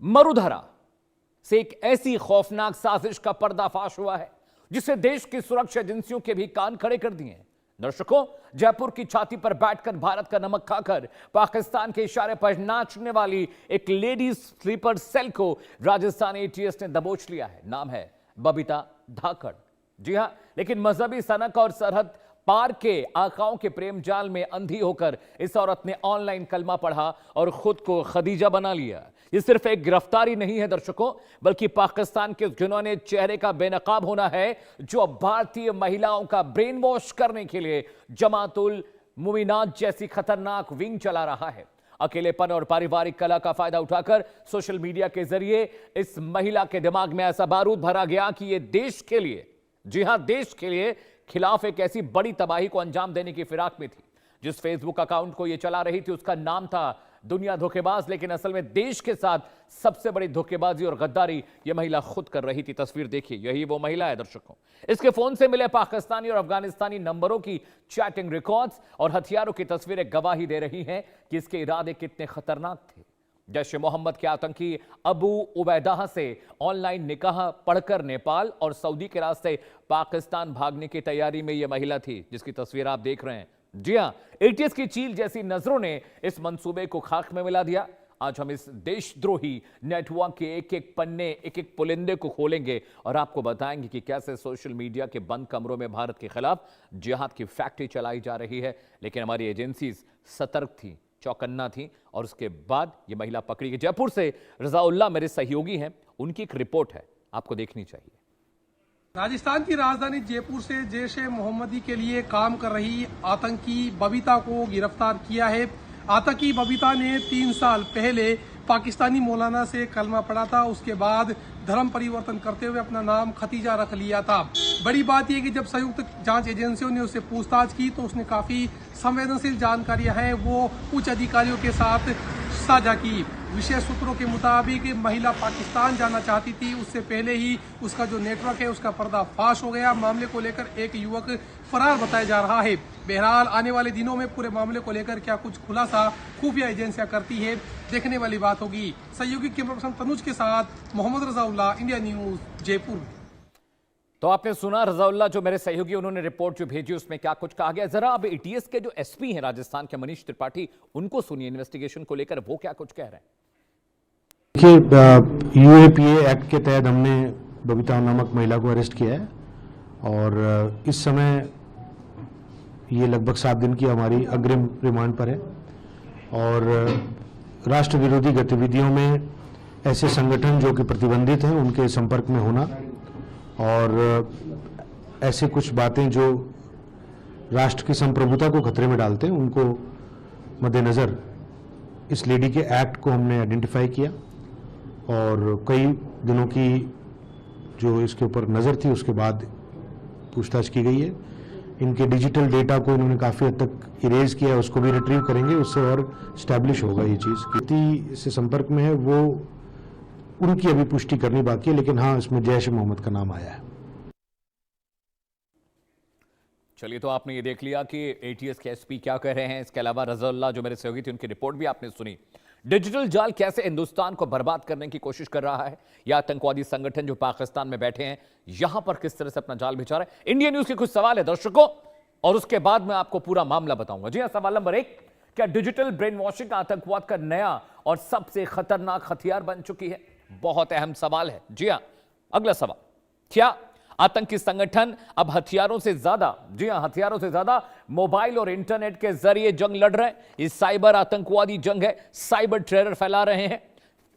मरुधरा से एक ऐसी खौफनाक साजिश का पर्दाफाश हुआ है जिसे देश की सुरक्षा एजेंसियों के भी कान खड़े कर दिए हैं। दर्शकों, जयपुर की छाती पर बैठकर भारत का नमक खाकर पाकिस्तान के इशारे पर नाचने वाली एक लेडी स्लीपर सेल को राजस्थान एटीएस ने दबोच लिया है। नाम है बबीता धाकड़। जी हां, लेकिन मजहबी सनक और सरहद पार के आकाओं के प्रेम जाल में अंधी होकर इस औरत ने ऑनलाइन कलमा पढ़ा और खुद को खदीजा बना लिया। ये सिर्फ एक गिरफ्तारी नहीं है दर्शकों, बल्कि पाकिस्तान के जिन्होंने चेहरे का बेनकाब होना है, जो भारतीय महिलाओं का ब्रेन वॉश करने के लिए जमातुल मुमिनात जैसी खतरनाक विंग चला रहा है। अकेलेपन और पारिवारिक कला का फायदा उठाकर सोशल मीडिया के जरिए इस महिला के दिमाग में ऐसा बारूद भरा गया कि यह देश के लिए, जी हां देश के लिए खिलाफ एक ऐसी बड़ी तबाही को अंजाम देने की फिराक में थी। जिस फेसबुक अकाउंट को यह चला रही थी उसका नाम था दुनिया धोखेबाज, लेकिन असल में देश के साथ सबसे बड़ी धोखेबाजी और गद्दारी यह महिला खुद कर रही थी। तस्वीर देखिए, यही वो महिला है दर्शकों। इसके फोन से मिले पाकिस्तानी और अफगानिस्तानी नंबरों की चैटिंग रिकॉर्ड्स और हथियारों की तस्वीरें गवाही दे रही हैं कि इसके इरादे कितने खतरनाक थे। जैश ए मोहम्मद के आतंकी अबू उबैदा से ऑनलाइन निकाह पढ़कर नेपाल और सऊदी के रास्ते पाकिस्तान भागने की तैयारी में यह महिला थी, जिसकी तस्वीर आप देख रहे हैं। जी हां, एटीएस की चील जैसी नजरों ने इस मंसूबे को खाक में मिला दिया। आज हम इस देशद्रोही नेटवर्क के एक एक पन्ने, एक एक पुलिंदे को खोलेंगे और आपको बताएंगे कि कैसे सोशल मीडिया के बंद कमरों में भारत के खिलाफ जिहाद की फैक्ट्री चलाई जा रही है। लेकिन हमारी एजेंसीज सतर्क थी, चौकन्ना थी और उसके बाद ये महिला पकड़ी गई। जयपुर से रजाउल्लाह मेरे सहयोगी हैं, उनकी एक रिपोर्ट है, आपको देखनी चाहिए। राजस्थान की राजधानी जयपुर से जैश ए मोहम्मदी के लिए काम कर रही आतंकी बबीता को गिरफ्तार किया है। आतंकी बबीता ने 3 साल पहले पाकिस्तानी मौलाना से कलमा पढ़ा था। उसके बाद धर्म परिवर्तन करते हुए अपना नाम खतीजा रख लिया था। बड़ी बात यह कि जब संयुक्त जांच एजेंसियों ने उससे पूछताछ की तो उसने काफी संवेदनशील जानकारियां हैं वो उच्च अधिकारियों के साथ साझा की। विशेष सूत्रों के मुताबिक महिला पाकिस्तान जाना चाहती थी, उससे पहले ही उसका जो नेटवर्क है उसका पर्दाफाश हो गया। मामले को लेकर एक युवक फरार बताया जा रहा है। बहरहाल आने वाले दिनों में पूरे मामले को लेकर क्या कुछ खुलासा खुफिया एजेंसियां करती है, देखने वाली बात होगी। सहयोगी कैमरा पर्सन तनुज के साथ मोहम्मद रजाउल्लाह, इंडिया न्यूज, जयपुर। तो आपने सुना रजाउल्लाह जो मेरे सहयोगी, उन्होंने रिपोर्ट जो भेजी उसमें क्या कुछ कहा गया। जरा अब एटीएस के जो एसपी हैं राजस्थान के मनीष त्रिपाठी, उनको सुनिए इन्वेस्टिगेशन को लेकर वो क्या कुछ कह रहे हैं। देखिए, यूएपीए एक्ट के तहत हमने बबीता नामक महिला को अरेस्ट किया है और इस समय ये लगभग 7 दिन की हमारी अग्रिम रिमांड पर है। और राष्ट्र विरोधी गतिविधियों में ऐसे संगठन जो कि प्रतिबंधित हैं उनके संपर्क में होना और ऐसे कुछ बातें जो राष्ट्र की संप्रभुता को खतरे में डालते हैं, उनको मद्देनज़र इस लेडी के एक्ट को हमने आइडेंटिफाई किया और कई दिनों की जो इसके ऊपर नज़र थी उसके बाद पूछताछ की गई है। इनके डिजिटल डेटा को इन्होंने काफ़ी हद तक इरेज किया है, उसको भी रिट्रीव करेंगे, उससे और स्टैब्लिश होगा ये चीज़। कितनी से संपर्क में है वो उनकी अभी पुष्टि करनी बाकी है, लेकिन हाँ इसमें जैश ए मोहम्मद का नाम आया है। चलिए, तो आपने ये देख लिया कि एटीएस के एसपी क्या कह रहे हैं। इसके अलावा रजाउल्लाह जो मेरे सहयोगी थे, उनकी रिपोर्ट भी आपने सुनी। डिजिटल जाल कैसे हिंदुस्तान को बर्बाद करने की कोशिश कर रहा है, या आतंकवादी संगठन जो पाकिस्तान में बैठे हैं यहां पर किस तरह से अपना जाल बिछा रहा है। इंडिया न्यूज के कुछ सवाल है दर्शकों और उसके बाद मैं आपको पूरा मामला बताऊंगा। जी हां, सवाल नंबर 1, क्या डिजिटल ब्रेन वॉशिंग आतंकवाद का नया और सबसे खतरनाक हथियार बन चुकी है? बहुत अहम सवाल है। जी हां, अगला सवाल, क्या आतंकी संगठन अब हथियारों से ज्यादा, जी हां हथियारों से ज्यादा मोबाइल और इंटरनेट के जरिए जंग लड़ रहे हैं? ये साइबर आतंकवादी जंग है, साइबर टेरर फैला रहे हैं।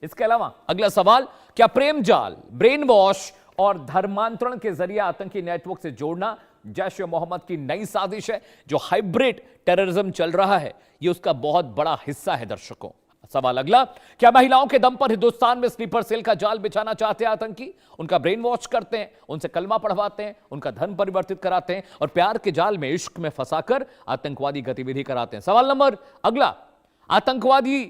इसके अलावा अगला सवाल, क्या प्रेम जाल, ब्रेन वॉश और धर्मांतरण के जरिए आतंकी नेटवर्क से जोड़ना जैश ए मोहम्मद की नई साजिश है? जो हाइब्रिड टेररिज्म चल रहा है ये उसका बहुत बड़ा हिस्सा है दर्शकों। सवाल अगला, क्या महिलाओं के दम पर हिंदुस्तान में स्लीपर सेल का जाल बिछाना चाहते हैं आतंकी? उनका ब्रेन वॉश करते हैं, उनसे कलमा पढ़वाते हैं, उनका धर्म परिवर्तित कराते हैं और प्यार के जाल में, इश्क में फंसाकर आतंकवादी गतिविधि कराते हैं। सवाल नंबर अगला, आतंकवादी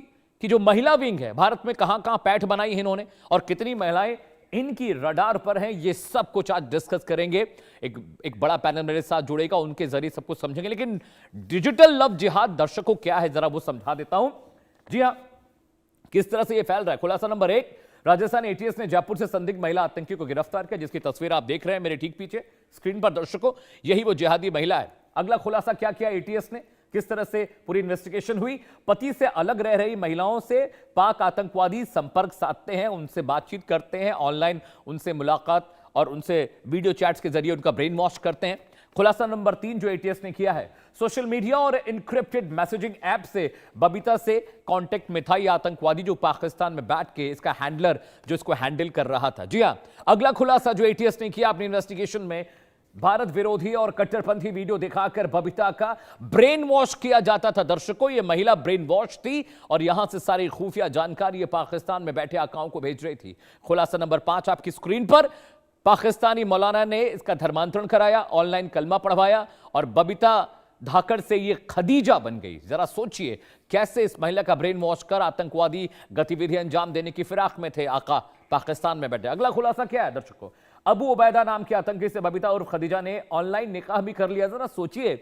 की जो महिला विंग है भारत में कहां कहां पैठ बनाई है इन्होंने और कितनी महिलाएं इनकी रडार पर हैं, ये सब कुछ आज डिस्कस करेंगे। एक बड़ा पैनल मेरे साथ जुड़ेगा, उनके जरिए सब कुछ समझेंगे। लेकिन डिजिटल लव जिहाद दर्शकों क्या है जरा वो समझा देता हूं। जी हां, किस तरह से यह फैल रहा है? खुलासा नंबर 1, राजस्थान एटीएस ने जयपुर से संदिग्ध महिला आतंकी को गिरफ्तार किया, जिसकी तस्वीर आप देख रहे हैं मेरे ठीक पीछे स्क्रीन पर दर्शकों। यही वो जिहादी महिला है। अगला खुलासा क्या किया एटीएस ने, किस तरह से पूरी इन्वेस्टिगेशन हुई? पति से अलग रह रही महिलाओं से पाक आतंकवादी संपर्क साधते हैं, उनसे बातचीत करते हैं, ऑनलाइन उनसे मुलाकात और उनसे वीडियो चैट्स के जरिए उनका ब्रेन वॉश करते हैं। खुलासा नंबर 3 जो एटीएस ने किया है, सोशल मीडिया और इनक्रिप्टेड मैसेजिंग ऐप से बबीता से कांटेक्ट में था ये आतंकवादी जो पाकिस्तान में बैठ के इसका हैंडलर जो इसको हैंडल कर रहा था। जी हां, अगला खुलासा जो एटीएस ने किया अपनी इन्वेस्टिगेशन में, भारत विरोधी और कट्टरपंथी वीडियो दिखाकर बबीता का ब्रेन वॉश किया जाता था। दर्शकों, यह महिला ब्रेन वॉश थी और यहां से सारी खुफिया जानकारी ये पाकिस्तान में बैठे आकाओं को भेज रही थी। खुलासा नंबर 5 आपकी स्क्रीन पर, पाकिस्तानी मौलाना ने इसका धर्मांतरण कराया, ऑनलाइन कलमा पढ़वाया और बबीता धाकड़ से ये खदीजा बन गई। जरा सोचिए कैसे इस महिला का ब्रेन वॉश कर आतंकवादी गतिविधि अंजाम देने की फिराक में थे आका पाकिस्तान में बैठे। अगला खुलासा क्या है दर्शकों, अबू उबैदा नाम के आतंकी से बबीता और खदीजा ने ऑनलाइन निकाह भी कर लिया। जरा सोचिए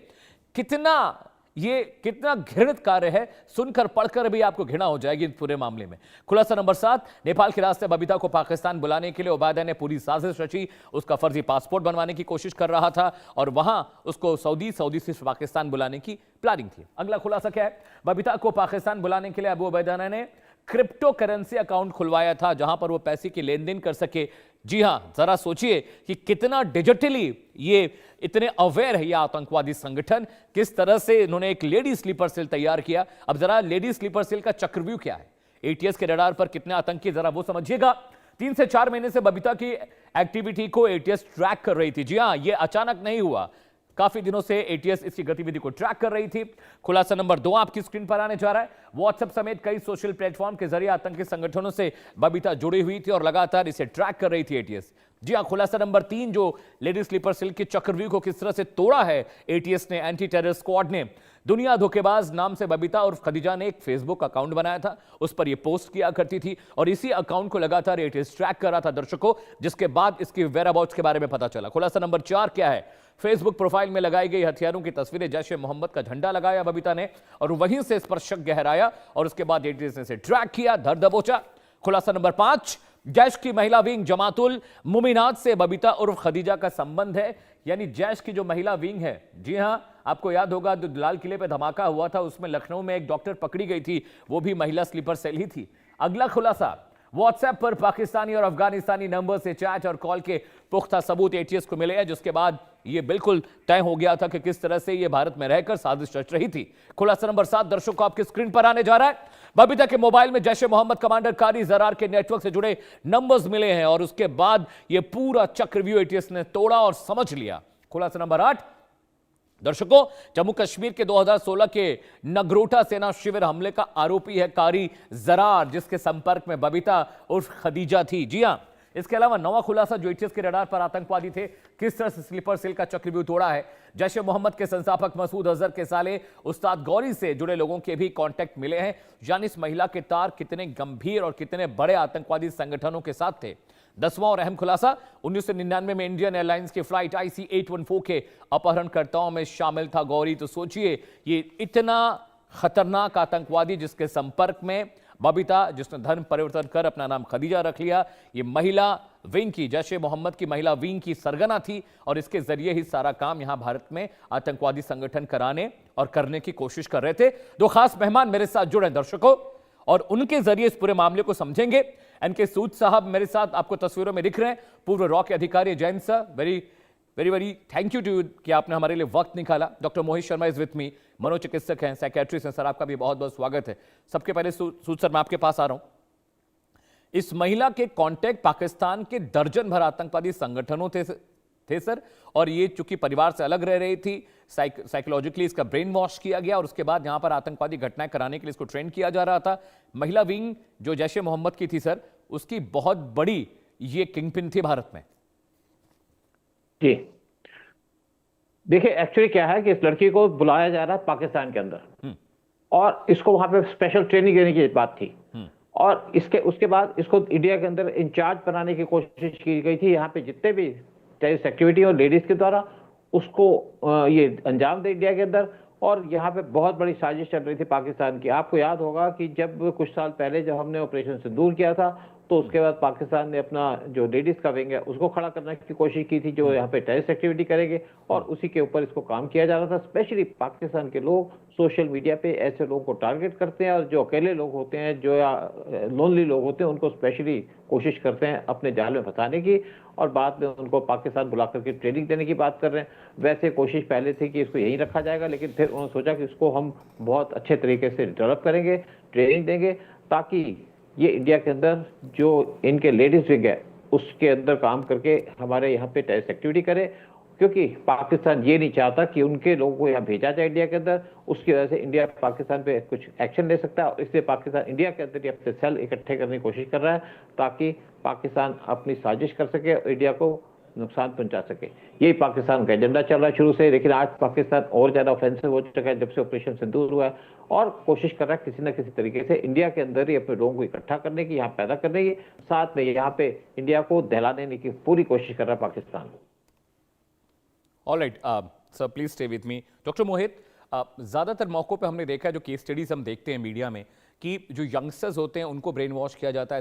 कितना घृणित कार्य है, सुनकर पढ़कर भी आपको घृणा हो जाएगी इस पूरे मामले में। खुलासा नंबर 7, नेपाल के रास्ते बबीता को पाकिस्तान बुलाने के लिए उबैदा ने पूरी साजिश रची, उसका फर्जी पासपोर्ट बनवाने की कोशिश कर रहा था और वहां उसको सऊदी से पाकिस्तान बुलाने की प्लानिंग थी। अगला खुलासा क्या है, बबीता को पाकिस्तान बुलाने के लिए अबू उबैदा ने क्रिप्टो करेंसी अकाउंट खुलवाया था जहां पर वो पैसे की लेन देन कर सके। जी हां, जरा सोचिए कि कितना डिजिटली ये इतने अवेयर है ये आतंकवादी संगठन, किस तरह से इन्होंने एक लेडी स्लीपर सेल तैयार किया। अब जरा लेडी स्लीपर सेल का चक्रव्यूह क्या है, एटीएस के रडार पर कितने आतंकी, जरा वो समझिएगा। 3 से 4 महीने से बबीता की एक्टिविटी को एटीएस ट्रैक कर रही थी। जी हां, ये अचानक नहीं हुआ, काफी दिनों से एटीएस इसकी गतिविधि को ट्रैक कर रही थी। खुलासा नंबर 2 आपकी स्क्रीन पर आने जा रहा है, व्हाट्सएप समेत कई सोशल प्लेटफॉर्म के जरिए आतंकी संगठनों से बबीता जुड़ी हुई थी और लगातार इसे ट्रैक कर रही थी एटीएस। जी हां, खुलासा नंबर 3 जो लेडी स्लीपर सेल के चक्रव्यूह को किस तरह से तोड़ा है एटीएस ने, एंटी टेरर स्क्वाड ने। दुनिया धोखेबाज नाम से बबीता और खदीजा ने एक फेसबुक अकाउंट बनाया था, उस पर यह पोस्ट किया करती थी और इसी अकाउंट को लगातार एटीएस ट्रैक कर रहा था दर्शकों, जिसके बाद इसकी वेयरअबाउट्स के बारे में पता चला। खुलासा नंबर 4 क्या है, फेसबुक प्रोफाइल में लगाई गई हथियारों की तस्वीरें, जैश ए मोहम्मद का झंडा लगाया बबीता ने और वहीं से इस पर शक गहराया और उसके बाद एटीएस ने इसे ट्रैक किया, धर दबोचा। खुलासा नंबर 5, जैश की महिला विंग जमातुल मुमिनात से बबीता उर्फ खदीजा का संबंध है, यानी जैश की जो महिला विंग है। जी हां, आपको याद होगा जो लाल किले पे धमाका हुआ था उसमें लखनऊ में एक डॉक्टर पकड़ी गई थी, वो भी महिला स्लीपर सेल ही थी। अगला खुलासा, व्हाट्सएप पर पाकिस्तानी और अफगानिस्तानी नंबर से चैट और कॉल के पुख्ता सबूत एटीएस को मिले हैं, जिसके बाद यह बिल्कुल तय हो गया था कि किस तरह से यह भारत में रहकर साजिश रच रही थी। खुलासा नंबर 7 दर्शकों को आपकी स्क्रीन पर आने जा रहा है, बबीता के मोबाइल में जैश ए मोहम्मद कमांडर कारी जरार के नेटवर्क से जुड़े नंबर्स मिले हैं और उसके बाद यह पूरा चक्रव्यूह एटीएस ने तोड़ा और समझ लिया। खुलासा नंबर 8 दर्शकों, जम्मू कश्मीर के 2016 के नगरोटा सेना शिविर हमले का आरोपी है कारी जरार, जिसके संपर्क में बबीता उर्फ खदीजा थी। जी हां, इसके अलावा नवा खुलासा जो एटीएस के रडार पर आतंकवादी थे, किस तरह से स्लीपर सेल का चक्रव्यूह तोड़ा है। जैश ए मोहम्मद के संस्थापक मसूद अजहर के साले उस्ताद गौरी से जुड़े लोगों के भी कांटेक्ट मिले हैं, यानी इस महिला के तार कितने गंभीर और कितने बड़े आतंकवादी संगठनों के साथ थे। 10वां और अहम खुलासा, 1999 में इंडियन एयरलाइंस की फ्लाइट IC 814 के अपहरणकर्ताओं में शामिल था गौरी। तो सोचिए ये इतना खतरनाक आतंकवादी जिसके संपर्क में बबीता, जिसने धर्म परिवर्तन कर अपना नाम खदीजा रख लिया, ये महिला विंग की, जैश ए मोहम्मद की महिला विंग की सरगना थी और इसके जरिए ही सारा काम यहां भारत में आतंकवादी संगठन कराने और करने की कोशिश कर रहे थे। 2 खास मेहमान मेरे साथ जुड़े दर्शकों और उनके जरिए इस पूरे मामले को समझेंगे। एनके सूद साहब मेरे साथ आपको तस्वीरों में दिख रहे हैं, पूर्व रॉ के अधिकारी। Jain sir, very very very thank you to you कि आपने हमारे लिए वक्त निकाला। Doctor Mohit Sharma is with me, मनोचिकित्सक हैं, साइकेट्रिस्ट हैं। सर आपका भी बहुत बहुत स्वागत है। सबके पहले सूद सर मैं आपके पास आ रहा हूं। इस महिला के कांटेक्ट पाकिस्तान के दर्जन भर आतंकवादी संगठनों थे सर, और ये चूंकि परिवार से अलग रह रही थी, साइकोलॉजिकली इसका ब्रेन वॉश किया गया और उसके बाद यहां पर आतंकवादी घटनाएं कराने के लिए इसको ट्रेन किया जा रहा था। महिला विंग जो जैश ए मोहम्मद की थी सर, उसकी बहुत बड़ी ये किंगपिन थी भारत में। जी देखिए, एक्चुअली क्या है कि इस लड़की को बुलाया जा रहा है पाकिस्तान के अंदर और इसको वहां पे स्पेशल ट्रेनिंग देने की बात थी और उसके बाद इसको इंडिया के अंदर इंचार्ज बनाने की कोशिश की गई थी। यहाँ पे जितने भी टेररिस्ट एक्टिविटी और लेडीज के द्वारा उसको ये अंजाम दे इंडिया के अंदर, और यहाँ पे बहुत बड़ी साजिश चल रही थी पाकिस्तान की। आपको याद होगा कि जब कुछ साल पहले जब हमने ऑपरेशन सिंदूर किया था, तो उसके बाद पाकिस्तान ने अपना जो लेडीज का विंग है उसको खड़ा करने की कोशिश की थी, जो यहाँ पे टेररिस्ट एक्टिविटी करेंगे, और उसी के ऊपर इसको काम किया जा रहा था। स्पेशली पाकिस्तान के लोग सोशल मीडिया पे ऐसे लोगों को टारगेट करते हैं, और जो अकेले लोग होते हैं, जो लोनली लोग होते हैं, उनको स्पेशली कोशिश करते हैं अपने जाल में फंसाने की, और बाद में उनको पाकिस्तान बुला करके ट्रेनिंग देने की बात कर रहे हैं। वैसे कोशिश पहले थी कि इसको यहीं रखा जाएगा, लेकिन फिर उन्होंने सोचा कि इसको हम बहुत अच्छे तरीके से डेवलप करेंगे, ट्रेनिंग देंगे, ताकि ये इंडिया के अंदर जो इनके लेडीज विंग है उसके अंदर काम करके हमारे यहाँ पे टेररिस्ट एक्टिविटी करे, क्योंकि पाकिस्तान ये नहीं चाहता कि उनके लोगों को यहाँ भेजा जाए इंडिया के अंदर। उसकी वजह से इंडिया पाकिस्तान पे कुछ एक्शन ले सकता है, और इसलिए पाकिस्तान इंडिया के अंदर ही अपने सेल इकट्ठे करने की कोशिश कर रहा है, ताकि पाकिस्तान अपनी साजिश कर सके और इंडिया को नुकसान पहुंचा सके। यही पाकिस्तान का एजेंडा चल रहा है शुरू से, लेकिन आज पाकिस्तान और ज्यादा ऑफेंसिव हो चुका है जब से ऑपरेशन सिंदूर हुआ है, और कोशिश कर रहा है किसी न किसी तरीके से इंडिया के अंदर ही अपने लोगों को इकट्ठा करने की, यहाँ पैदा करने की, साथ में यहाँ पे इंडिया को दहला देने की पूरी कोशिश कर रहा है Pakistan. All right sir, please stay with me. Doctor Mohit, ज्यादातर मौकों पे हमने देखा है, जो केस स्टडीज हम देखते हैं मीडिया में, कि जो यंगस्टर्स होते हैं उनको ब्रेन वॉश किया जाता है।